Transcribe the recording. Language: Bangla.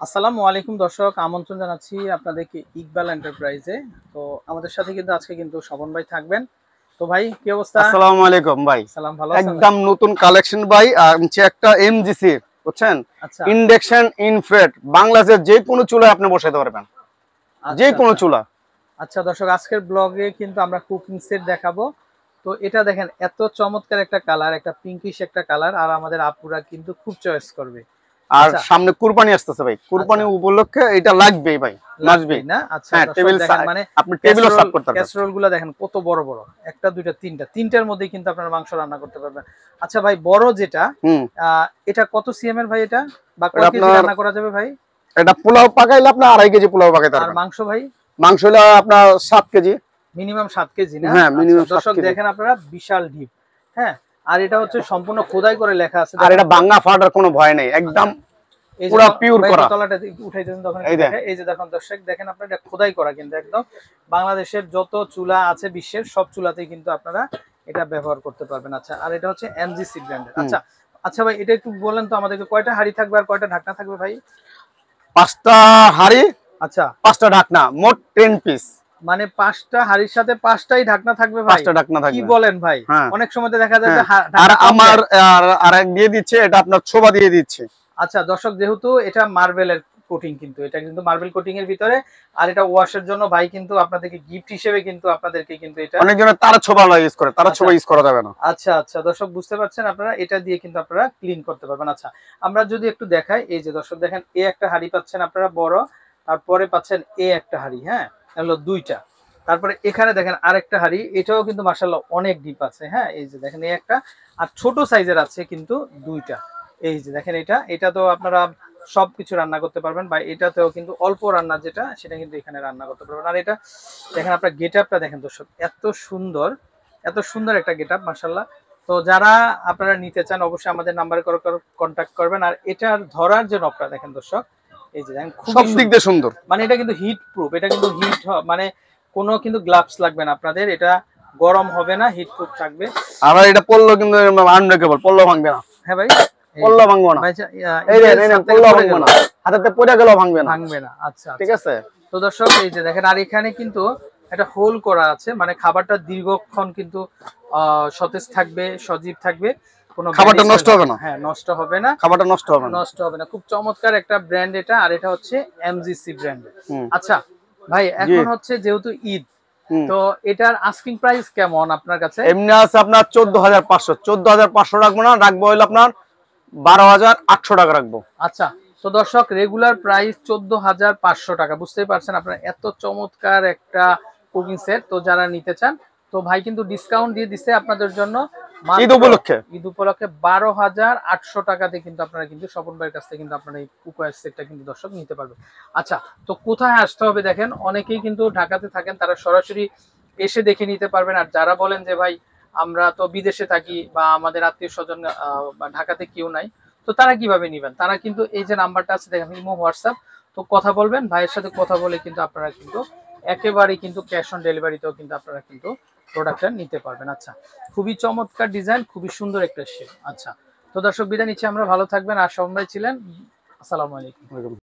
আসসালামু আলাইকুম দর্শক, আমন্ত্রণ জানাচ্ছি আপনাদেরকে ইকবাল এন্টারপ্রাইজে। তো আমাদের সাথে কিন্তু আজকে কিন্তু স্বপন ভাই থাকবেন। তো ভাই কি অবস্থা? আসসালামু আলাইকুম ভাই। সালাম, ভালো আছেন? একদম নতুন কালেকশন ভাই, আর হচ্ছে একটা এমজিসি, বুঝছেন? আচ্ছা ইন্ডাকশন ইনফ্রেট, বাংলাদেশের যে কোনো চুলায় আপনি বসাতে পারবেন, যে আচ্ছা কোনো আচ্ছা চুলা। আচ্ছা দর্শক, আজকের ব্লগে কিন্তু আমরা কুকিং সেট দেখাবো। তো এটা দেখেন, এত চমৎকার একটা কালার, একটা পিঙ্কিশ একটা কালার, আর আমাদের আপুরা কিন্তু খুব চয়েস করবে। আর আচ্ছা সামনে কুরবানি আসতেছে ভাই, কুরবানি আচ্ছা, উপলক্ষে এটা লাগবেই ভাই, লাগবেই মাসবেই। না? আচ্ছা হ্যাঁ, দর্শক টেবিল দেখেন, মানে আপনি টেবিলও সার্ভ করতে পারবেন। ক্যাসরোল গুলা দেখেন কত বড় বড়, একটা দুইটা তিনটা, তিনটার মধ্যে কিন্তু আপনারা মাংস রান্না করতে পারবেন। আচ্ছা ভাই, বড় যেটা, হুম, এটা কত সিএম এর ভাই? এটা বা এটা কয় কেজি আপনার, রান্না করা যাবে ভাই? এটা পোলাও পাকাইলে আপনার 2.5 কেজি পোলাও পাকাইতে আর পারবেন। মাংস ভাই? মাংস হলো আপনার 7 কেজি। মিনিমাম 7 কেজি না? হ্যাঁ, আচ্ছা মিনিমাম 7 দর্শক কেজি। দেখেন, আপনারা বিশাল ডিপ। হ্যাঁ, আর এটা হচ্ছে সম্পূর্ণ খোদাই করে লেখা আছে, আর দেখেন এটা আপনারা। ভাঙা ফাটার কোনো ভয় নেই, একদম আচ্ছা, এই যে পুরা পিওর ভাই করা। তলাটা উঠাইতেছেন তখন এই একটু যে দেখে, এই যে দেখুন দর্শক দেখেন, আপনারা এটা খোদাই করা কিন্তু একদম। বাংলাদেশের যত চুলা আছে বিশ্বের সব চুলাতেই কিন্তু আপনারা এটা ব্যবহার করতে পারবেন। আচ্ছা, আর এটা হচ্ছে এমজিসি ব্র্যান্ডের। হুম, আচ্ছা আচ্ছা ভাই, এটা একটু বলেন তো আমাদেরকে, কয়টা হাঁড়ি থাকবে আর কয়টা ঢাকনা থাকবে ভাই? 5টা হাঁড়ি, আচ্ছা, 5টা ঢাকনা, মোট 10 পিস। মানে 5টা হাঁড়ির সাথে 5টাই ঢাকনা থাকবে ভাই? 5টা ঢাকনা কি থাকবে। বলেন ভাই? হ্যাঁ, অনেক সময় তো দেখা যায় যে হ্যাঁ। আর ঢাকনা কম আমার দেয়। আর এক দিয়ে দিচ্ছে, এটা আপনার ছোবা দিয়ে দিচ্ছে। আচ্ছা দর্শক, যেহেতু এটা মার্বেলের কোটিং, কিন্তু এটা কিন্তু মার্বেল কোটিং এর ভিতরে, আর এটা ওয়াশের জন্য ভাই কিন্তু আপনাদেরকে গিফট হিসেবে কিন্তু আপনাদেরকে কিন্তু এটা। অনেকজনের তারা ছোবা ইউজ করে, তারা আচ্ছা ছোবা ইউজ করা যাবে না। আচ্ছা আচ্ছা দর্শক, বুঝতে পারছেন আপনারা, এটা দিয়ে কিন্তু আপনারা ক্লিন করতে পারবেন। আচ্ছা, আমরা যদি একটু দেখাই, এই যে দর্শক দেখেন, এ একটা হাঁড়ি পাচ্ছেন আপনারা বড়, তারপরে পাচ্ছেন এ একটা হাঁড়ি, হ্যাঁ, হলো দুইটা। তারপরে এখানে দেখেন আরেকটা হাঁড়ি, এটাও কিন্তু মাশাআল্লাহ অনেক ডিপ আছে। হ্যাঁ, এই যে দেখেন এই একটা, আর ছোট সাইজের আছে কিন্তু দুইটা। এই যে দেখেন, এটা এটা তো আপনারা সবকিছু রান্না করতে পারবেন, বা এটাতেও কিন্তু অল্প রান্না যেটা, সেটা কিন্তু এখানে রান্না করতে পারবেন। আর এটা দেখেন, আপনার গেট আপটা দেখেন দর্শক, এত সুন্দর, এত সুন্দর একটা গেট আপ, মাশাআল্লাহ। তো যারা আপনারা নিতে চান অবশ্যই আমাদের নাম্বারে কন্ট্যাক্ট করবেন। আর এটার ধরার যে নবটা দেখেন দর্শক, এই যে দেখেন সব খুবই দিক সুন্দর। দিয়ে সুন্দর। মানে এটা কিন্তু হিট প্রুফ, এটা কিন্তু মানে কোনো কিন্তু গ্লাভস লাগবে না আপনাদের, এটা গরম হবে না, হিট প্রুফ থাকবে। আর এটা পড়লো কিন্তু আনব্রেকেবল, পড়লো ভাঙবে না। হ্যাঁ ভাই, পড়লো ভাঙবো না। ভাই এই রে, এই হাত থেকে পড়লো পড়ে ভাঙবো গেল, না, হাতেতে পড়ে গেলেও ভাঙবে না। ভাঙবে না। আচ্ছা ঠিক আচ্ছা। আছে। তো দর্শক এই যে দেখেন, আর এখানে কিন্তু একটা হোল করা আছে, মানে খাবারটা দীর্ঘক্ষণ কিন্তু সতেজ থাকবে, সজীব থাকবে, কোনো খাবারটা নষ্ট হবে না, হ্যাঁ নষ্ট হবে না, খাবারটা নষ্ট হবে না। নষ্ট হবে না। খুব চমৎকার একটা ব্র্যান্ড এটা, আর এটা হচ্ছে এমজিসি ব্র্যান্ড। হুম, আচ্ছা ভাই, জি, এখন হচ্ছে যেহেতু ঈদ, হুম। তো এটার আস্কিং প্রাইস কেমন আপনার কাছে? এমনি আছে আপনার 14,500, 14,500 রাখবো না, রাখবো হইলো আপনার 12,800 টাকা রাখবো। আচ্ছা, তো দর্শক রেগুলার প্রাইস 14,500 টাকা, বুঝতেই পারছেন আপনারা, এত চমৎকার একটা কুকিং সেট। তো যারা নিতে চান, তো ভাই কিন্তু ডিসকাউন্ট দিয়ে দিচ্ছে আপনাদের জন্য, ঈদ মাত্র উপলক্ষে। ঈদ উপলক্ষে 12,800 টাকাতে কিন্তু আপনারা কিন্তু স্বপন ভাইয়ের কাছ থেকে কিন্তু আপনারা এই কুকার সেটটা কিন্তু দর্শক নিতে পারবেন। আচ্ছা, তো কোথায় আসতে হবে দেখেন, অনেকেই কিন্তু ঢাকাতে থাকেন, তারা সরাসরি এসে দেখে নিতে পারবেন। আর যারা বলেন যে ভাই আমরা তো বিদেশে থাকি, বা আমাদের আত্মীয় স্বজন ঢাকাতে কেউ নাই, তো তারা কিভাবে নিবেন? তারা কিন্তু এই যে নাম্বারটা আছে দেখেন, ইমো, হোয়াটসঅ্যাপ, তো কথা বলবেন ভাইয়ের সাথে, কথা বলে কিন্তু আপনারা কিন্তু একেবারেই কিন্তু ক্যাশ অন ডেলিভারিতেও কিন্তু আপনারা কিন্তু প্রোডাক্টটা নিতে পারবেন। আচ্ছা, খুবই চমৎকার ডিজাইন, খুবই সুন্দর একটা শেপ। আচ্ছা, তো দর্শক বিদায় নিচ্ছি আমরা, ভালো থাকবেন। আর সবাই ছিলেন, আসসালামু আলাইকুম।